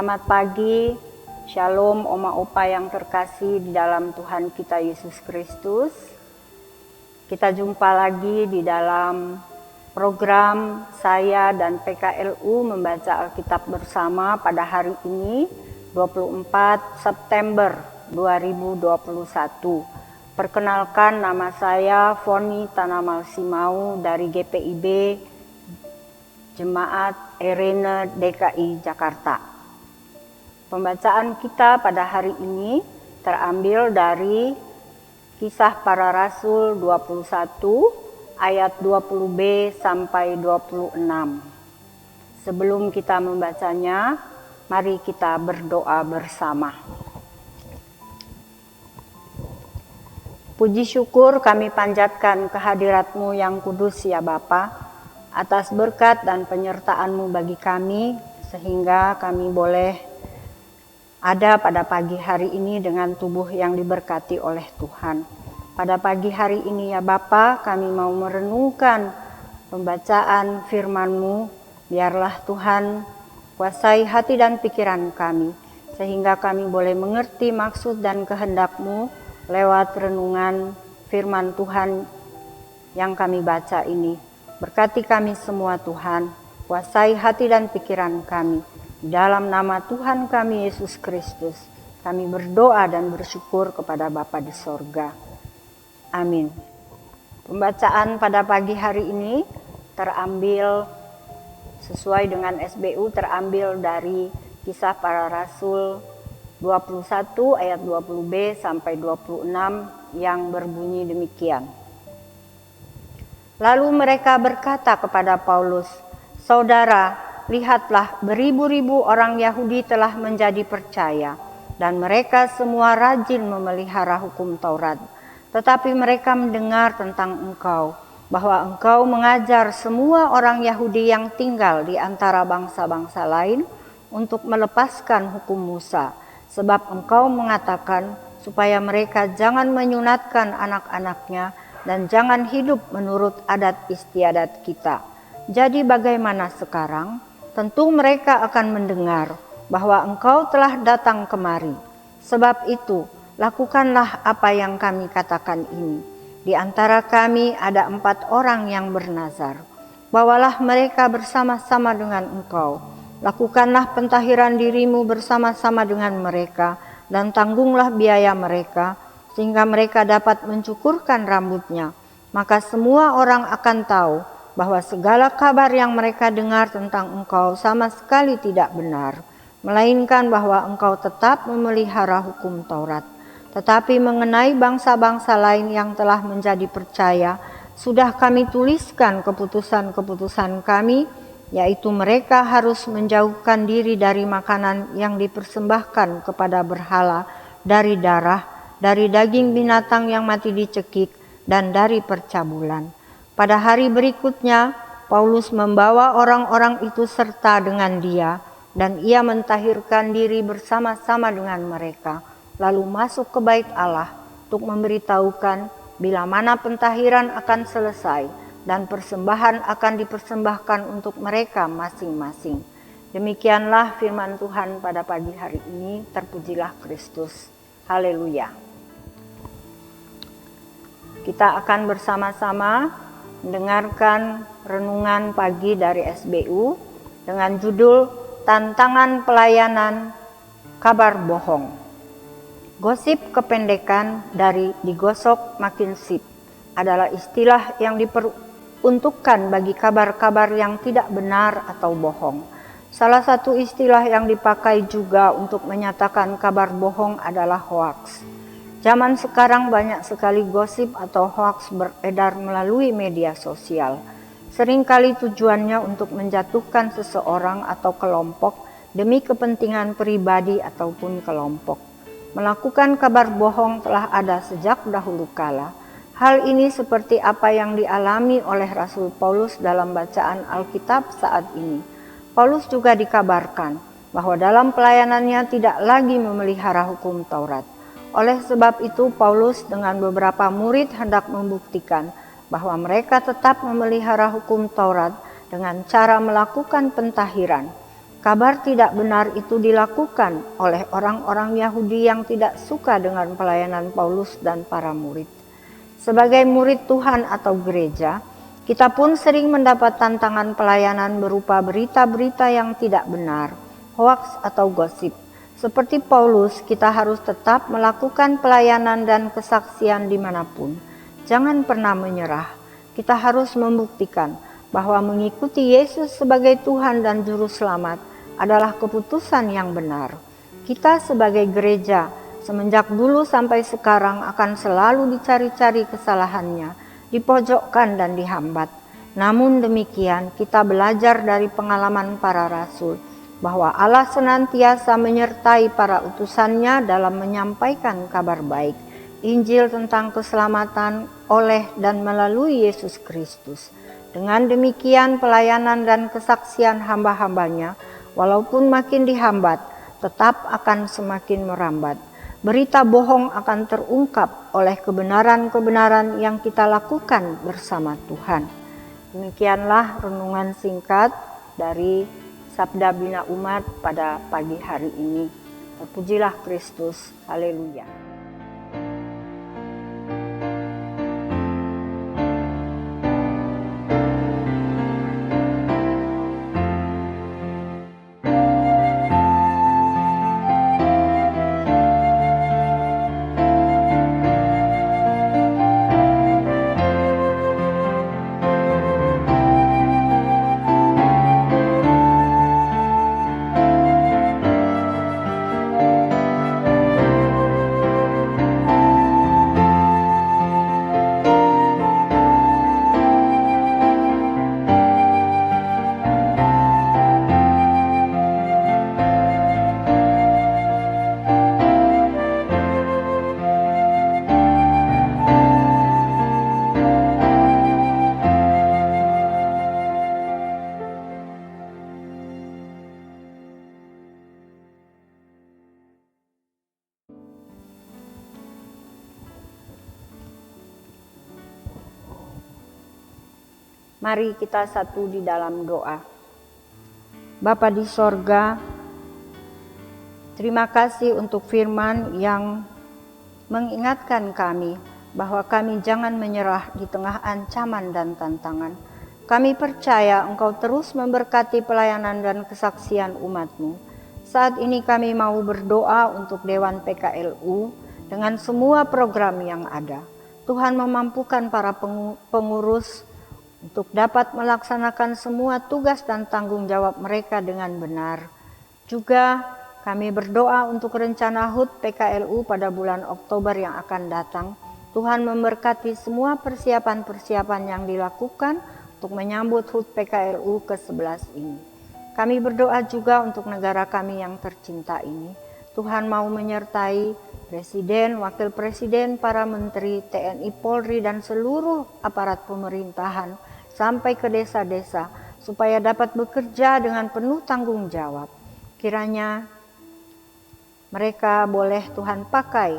Selamat pagi, Shalom Oma Opa yang terkasih di dalam Tuhan kita Yesus Kristus. Kita jumpa lagi di dalam program saya dan PKLU membaca Alkitab bersama pada hari ini 24 September 2021. Perkenalkan, nama saya Foni Tanamal Simau dari GPIB Jemaat Erene DKI Jakarta. Pembacaan kita pada hari ini terambil dari Kisah Para Rasul 21 ayat 20b sampai 26. Sebelum kita membacanya, mari kita berdoa bersama. Puji syukur kami panjatkan kehadirat-Mu yang kudus ya Bapa, atas berkat dan penyertaan-Mu bagi kami, sehingga kami boleh ada pada pagi hari ini dengan tubuh yang diberkati oleh Tuhan. Pada pagi hari ini ya Bapa, kami mau merenungkan pembacaan firman-Mu. Biarlah Tuhan kuasai hati dan pikiran kami, sehingga kami boleh mengerti maksud dan kehendak-Mu lewat renungan firman Tuhan yang kami baca ini. Berkati kami semua Tuhan, kuasai hati dan pikiran kami. Dalam nama Tuhan kami Yesus Kristus, kami berdoa dan bersyukur kepada Bapa di sorga. Amin. Pembacaan pada pagi hari ini terambil sesuai dengan SBU, terambil dari Kisah Para Rasul 21 ayat 20b sampai 26 yang berbunyi demikian. Lalu mereka berkata kepada Paulus, "Saudara, lihatlah, beribu-ribu orang Yahudi telah menjadi percaya, dan mereka semua rajin memelihara hukum Taurat. Tetapi mereka mendengar tentang engkau, bahwa engkau mengajar semua orang Yahudi yang tinggal di antara bangsa-bangsa lain untuk melepaskan hukum Musa, sebab engkau mengatakan supaya mereka jangan menyunatkan anak-anaknya dan jangan hidup menurut adat istiadat kita. Jadi bagaimana sekarang? Tentu mereka akan mendengar bahwa engkau telah datang kemari. Sebab itu, lakukanlah apa yang kami katakan ini. Di antara kami ada 4 orang yang bernazar. Bawalah mereka bersama-sama dengan engkau. Lakukanlah pentahiran dirimu bersama-sama dengan mereka, dan tanggunglah biaya mereka, sehingga mereka dapat mencukurkan rambutnya. Maka semua orang akan tahu bahwa segala kabar yang mereka dengar tentang engkau sama sekali tidak benar, melainkan bahwa engkau tetap memelihara hukum Taurat. Tetapi mengenai bangsa-bangsa lain yang telah menjadi percaya, sudah kami tuliskan keputusan-keputusan kami, yaitu mereka harus menjauhkan diri dari makanan yang dipersembahkan kepada berhala, dari darah, dari daging binatang yang mati dicekik, dan dari percabulan." Pada hari berikutnya, Paulus membawa orang-orang itu serta dengan dia, dan ia mentahirkan diri bersama-sama dengan mereka, lalu masuk ke bait Allah untuk memberitahukan bila mana pentahiran akan selesai dan persembahan akan dipersembahkan untuk mereka masing-masing. Demikianlah firman Tuhan pada pagi hari ini. Terpujilah Kristus. Haleluya. Kita akan bersama-sama mendengarkan renungan pagi dari SBU dengan judul Tantangan Pelayanan Kabar Bohong. Gosip kependekan dari digosok makin sip adalah istilah yang diperuntukkan bagi kabar-kabar yang tidak benar atau bohong. Salah satu istilah yang dipakai juga untuk menyatakan kabar bohong adalah hoaks. Zaman sekarang banyak sekali gosip atau hoaks beredar melalui media sosial. Seringkali tujuannya untuk menjatuhkan seseorang atau kelompok demi kepentingan pribadi ataupun kelompok. Melakukan kabar bohong telah ada sejak dahulu kala. Hal ini seperti apa yang dialami oleh Rasul Paulus dalam bacaan Alkitab saat ini. Paulus juga dikabarkan bahwa dalam pelayanannya tidak lagi memelihara hukum Taurat. Oleh sebab itu, Paulus dengan beberapa murid hendak membuktikan bahwa mereka tetap memelihara hukum Taurat dengan cara melakukan pentahiran. Kabar tidak benar itu dilakukan oleh orang-orang Yahudi yang tidak suka dengan pelayanan Paulus dan para murid. Sebagai murid Tuhan atau gereja, kita pun sering mendapat tantangan pelayanan berupa berita-berita yang tidak benar, hoaks atau gosip. Seperti Paulus, kita harus tetap melakukan pelayanan dan kesaksian dimanapun. Jangan pernah menyerah. Kita harus membuktikan bahwa mengikuti Yesus sebagai Tuhan dan Juru Selamat adalah keputusan yang benar. Kita sebagai gereja, semenjak dulu sampai sekarang akan selalu dicari-cari kesalahannya, dipojokkan dan dihambat. Namun demikian, kita belajar dari pengalaman para rasul, bahwa Allah senantiasa menyertai para utusannya dalam menyampaikan kabar baik, Injil tentang keselamatan oleh dan melalui Yesus Kristus. Dengan demikian pelayanan dan kesaksian hamba-hambanya, walaupun makin dihambat, tetap akan semakin merambat. Berita bohong akan terungkap oleh kebenaran-kebenaran yang kita lakukan bersama Tuhan. Demikianlah renungan singkat dari Sabda Bina Umat pada pagi hari ini. Terpujilah Kristus. Haleluya. Mari kita satu di dalam doa. Bapa di sorga, terima kasih untuk firman yang mengingatkan kami bahwa kami jangan menyerah di tengah ancaman dan tantangan. Kami percaya Engkau terus memberkati pelayanan dan kesaksian umat-Mu. Saat ini kami mau berdoa untuk Dewan PKLU dengan semua program yang ada. Tuhan memampukan para pengurus untuk dapat melaksanakan semua tugas dan tanggung jawab mereka dengan benar. Juga kami berdoa untuk rencana HUT PKLU pada bulan Oktober yang akan datang. Tuhan memberkati semua persiapan-persiapan yang dilakukan untuk menyambut HUT PKLU ke-11 ini. Kami berdoa juga untuk negara kami yang tercinta ini. Tuhan mau menyertai Presiden, Wakil Presiden, para Menteri, TNI, Polri, dan seluruh aparat pemerintahan sampai ke desa-desa supaya dapat bekerja dengan penuh tanggung jawab. Kiranya mereka boleh Tuhan pakai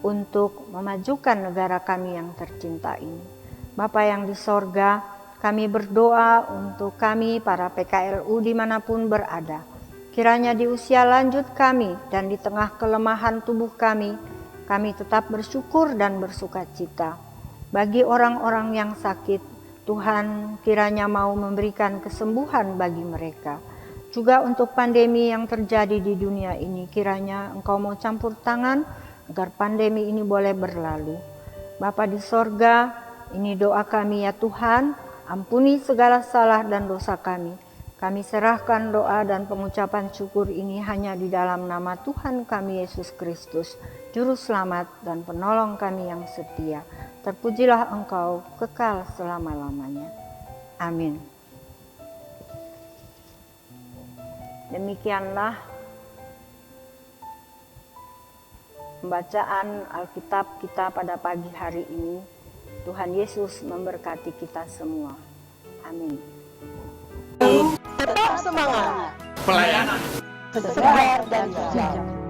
untuk memajukan negara kami yang tercinta ini. Bapa yang di sorga, kami berdoa untuk kami para PKLU dimanapun berada. Kiranya di usia lanjut kami dan di tengah kelemahan tubuh kami tetap bersyukur dan bersukacita. Bagi orang-orang yang sakit, Tuhan kiranya mau memberikan kesembuhan bagi mereka. Juga untuk pandemi yang terjadi di dunia ini, kiranya Engkau mau campur tangan agar pandemi ini boleh berlalu. Bapa di sorga, ini doa kami ya Tuhan, ampuni segala salah dan dosa kami. Kami serahkan doa dan pengucapan syukur ini hanya di dalam nama Tuhan kami Yesus Kristus, Juru Selamat dan Penolong kami yang setia. Terpujilah Engkau kekal selama-lamanya. Amin. Demikianlah pembacaan Alkitab kita pada pagi hari ini. Tuhan Yesus memberkati kita semua. Amin. Tetap semangat. Pelayanan Sesabar dan jujur.